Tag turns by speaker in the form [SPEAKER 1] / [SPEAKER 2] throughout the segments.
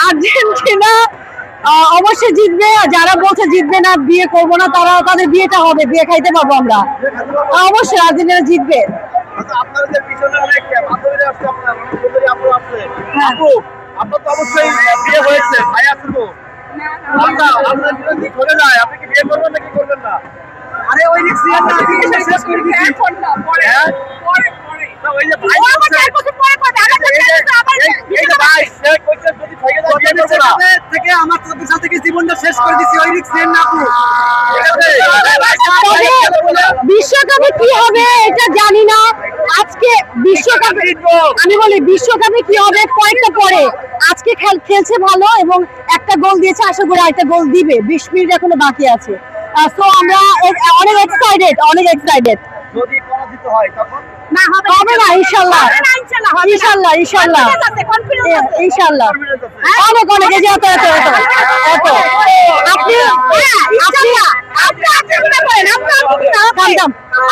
[SPEAKER 1] Argentina অবশ্যই জিতবে। যারা বলছে জিতবে না, বিয়ে করবো না, তারা তাদের বিয়েটা হবে, বিয়ে খাইতে পারবো আমরা। অবশ্যই আর্জেন্টিনা জিতবে।
[SPEAKER 2] আপনার তো অবশ্যই বিয়ে হয়েছে, ভাই আছে তো? আপনি কি বিয়ে করবেন নাকি করবেন না? আরে ওই শেষ করে দিচ্ছি। ওই যে ভাই থেকে আমার সাল থেকে জীবনটা শেষ করে দিচ্ছি, ওই রিক্স নেন না আপু।
[SPEAKER 1] বিশ্বকাপে কি হবে এটা জানি না। আজকে বিশ্বকাপে আমি বলি বিশ্বকাপে কি হবে পয়েন্টটা পরে। আজকে খেলছে ভালো এবং একটা গোল দিয়েছে, আশা করি আরেকটা গোল দিবে। 20 মিনিট এখনো বাকি আছে। সো আমরা অনেক এক্সাইটেড, অনেক এক্সাইটেড।
[SPEAKER 2] যদি পরাজিত হয় তখন
[SPEAKER 1] না হবে না, ইনশাআল্লাহ ইনশাআল্লাহ ইনশাআল্লাহ ইনশাআল্লাহ অনেক অনেক এই যে এত এত এত আপনি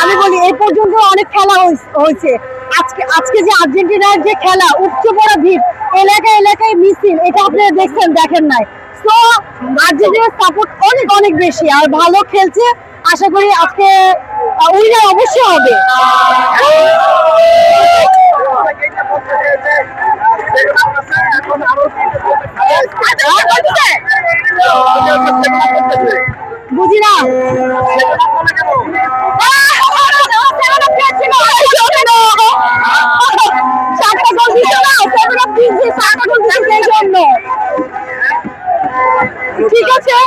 [SPEAKER 1] আমি বলি এই পর্যন্ত অনেক খেলা হয়েছে। আজকে যে আর্জেন্টিনার যে খেলা, উপচে পড়া ভিড়, এলাকায় এলাকায় মিছিল, এটা আপনারা দেখেন নাই। তো আর্জেন্টিনার সাপোর্ট অনেক অনেক বেশি আর ভালো খেলছে। আশা করি আজকে উইনার অবশ্যই হবে। বুঝি না ঠিক আছে।